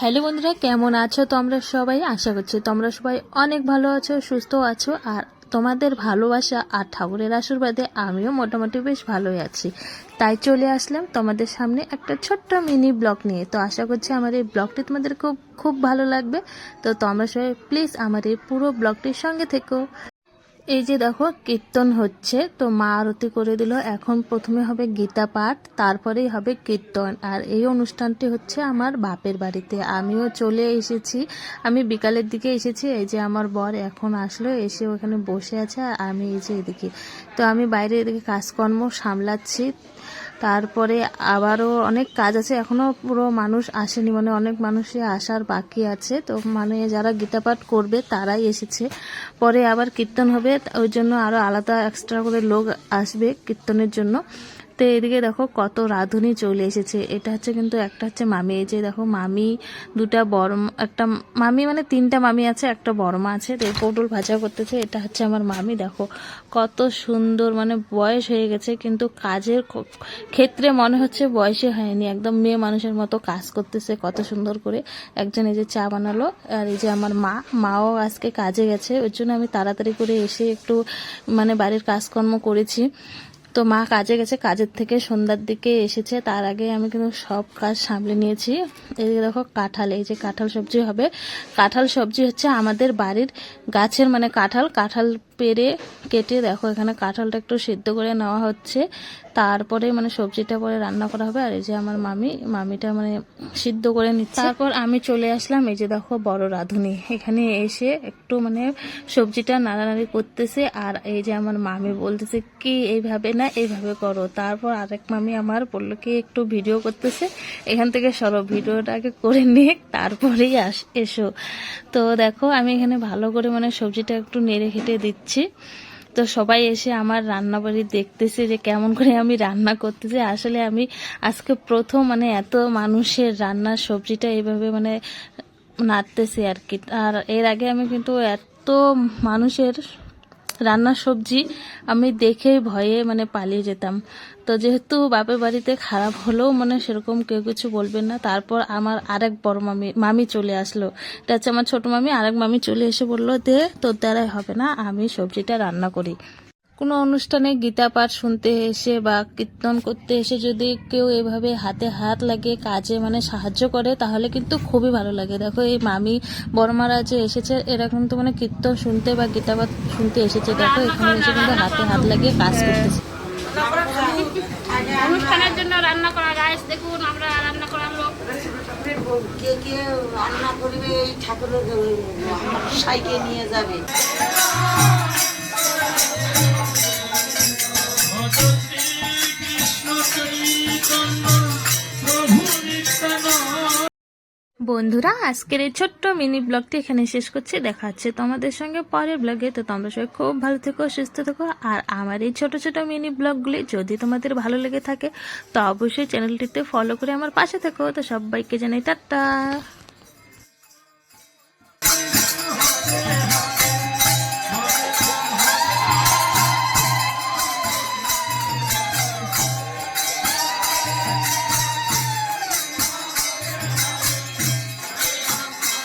Hello বন্ধুরা, কেমন আছো তোমরা সবাই? আশা করছি তোমরা সবাই অনেক ভালো আছো, সুস্থ আছো। আর তোমাদের ভালোবাসা আর ঠাকুরের আশীর্বাদে আমিও মোটামুটি বেশ ভালোই আছি। তাই চলে আসলাম তোমাদের সামনে একটা ছোট্ট মিনি ব্লগ নিয়ে। তো আশা করছি আমার এই ব্লগটি তোমাদের খুব খুব ভালো লাগবে। তো তোমরা সবাই প্লিজ আমার এই পুরো ব্লগটির সঙ্গে থেকো। এই যে দেখো কীর্তন হচ্ছে, তো মা আরতি করে দিল। এখন প্রথমে হবে গীতা পাঠ, তারপরেই হবে কীর্তন। আর এই অনুষ্ঠানটি হচ্ছে আমার বাপের বাড়িতে। আমিও চলে এসেছি, আমি বিকালের দিকে এসেছি। এই যে আমার বর এখন আসলো, এসে ওখানে বসে আছে আর আমি এই যে এদিকে। তো আমি বাইরে এদিকে কাজকর্ম সামলাচ্ছি। তারপরে আবারও অনেক কাজ আছে, এখনও পুরো মানুষ আসেনি, মানে অনেক মানুষই আসার বাকি আছে। তো মানে যারা গীতা পাঠ করবে তারাই এসেছে, পরে আবার কীর্তন হবে, ওই জন্য আরও আলাদা এক্সট্রা করে লোক আসবে কীর্তনের জন্য। তো এদিকে দেখো কত রাঁধুনি চলে এসেছে। এটা হচ্ছে কিন্তু একটা হচ্ছে মামি। এই যে দেখো মামি, দুটা বড়, একটা মামি মানে তিনটা মামি আছে, একটা বড় মা আছে। তো পটল ভাজা করতেছে। এটা হচ্ছে আমার মামি। দেখো কত সুন্দর, মানে বয়স হয়ে গেছে কিন্তু কাজের ক্ষেত্রে মনে হচ্ছে বয়সে হয়নি, একদম মেয়ে মানুষের মতো কাজ করতেছে কত সুন্দর করে। একজন এই যে চা বানালো, আর এই যে আমার মাও আজকে কাজে গেছে, ওই জন্য আমি তাড়াতাড়ি করে এসে একটু মানে বাড়ির কাজকর্ম করেছি। তো মা কাজে গেছে, কাজের থেকে সন্ধ্যার দিকে এসেছে, তার আগে আমি কিন্তু সব কাজ সামলে নিয়েছি। এদিকে দেখো কাঁঠাল, এই যে কাঁঠাল সবজি হবে। কাঁঠাল সবজি হচ্ছে আমাদের বাড়ির গাছের, মানে কাঁঠাল পেড়ে কেটে দেখো এখানে কাঁঠালটা একটু সিদ্ধ করে নেওয়া হচ্ছে, তারপরে মানে সবজিটা পরে রান্না করা হবে। আর এই যে আমার মামিটা মানে সিদ্ধ করে নিচ্ছে। তারপর আমি চলে আসলাম, এই যে দেখো বড় রাঁধুনি এখানে এসে একটু মানে সবজিটা নাড়ানাড়ি করতেছে। আর এই যে আমার মামি বলতেছে কি এইভাবে না এইভাবে করো। তারপর আরেক মামি আমার বললো কি একটু ভিডিও করতেছে, এখান থেকে সরো, ভিডিওটা আগে করে নিয়ে তারপরেই এসো। তো দেখো আমি এখানে ভালো করে মানে সবজিটা একটু নেড়ে ঘেটে দিচ্ছি। তো সবাই এসে আমার রান্নাবাড়ি দেখতেছে যে কেমন করে আমি রান্না করতেছি। আসলে আমি আজকে প্রথম মানে এত মানুষের রান্নার সবজিটা এইভাবে মানে নাড়তেছি আর কি। আর এর আগে আমি কিন্তু এত মানুষের রান্নার সবজি আমি দেখেই ভয়ে মানে পালিয়ে যেতাম। তো যেহেতু বাপের বাড়িতে খারাপ হলেও মানে সেরকম কেউ কিছু বলবেন না। তারপর আমার আরেক বড় মামি চলে আসলো, এটা হচ্ছে আমার ছোট মামি। আরেক মামি চলে এসে বললো দে তোর দ্বারাই হবে না, আমি সবজিটা রান্না করি। কোনো অনুষ্ঠানে গীতা পাঠ শুনতে এসে বা কীর্তন করতে এসে যদি কেউ এভাবে হাতে হাত লাগিয়ে কাজে মানে সাহায্য করে তাহলে কিন্তু খুবই ভালো লাগে। দেখো এই মামি বড়মারা যে এসেছে, এরা কিন্তু মানে কীর্তন শুনতে বা গীতা পাঠ শুনতে এসেছে। দেখো এখানে এসে কিন্তু হাতে হাত লাগিয়ে কাজ করতেছে। অনুষ্ঠানের জন্য রান্না করা রাইস দেখুন, আমরা রান্না করার লোক কে কে রান্না করবে, এই ঠাকুরের সাইকে নিয়ে যাবে। বন্ধুরা, আজকের এই ছোট্ট মিনি ব্লগটি এখানে শেষ করছি। দেখা হচ্ছে তোমাদের সঙ্গে পরের ব্লগে। তো তোমরা সবাই খুব ভালো থেকো, সুস্থ থেকো। আর আমার এই ছোট ছোট মিনি ব্লগগুলি যদি তোমাদের ভালো লেগে থাকে তো অবশ্যই চ্যানেলটিতে ফলো করে আমার পাশে থেকো। তো সবাইকে জানাই টাটা।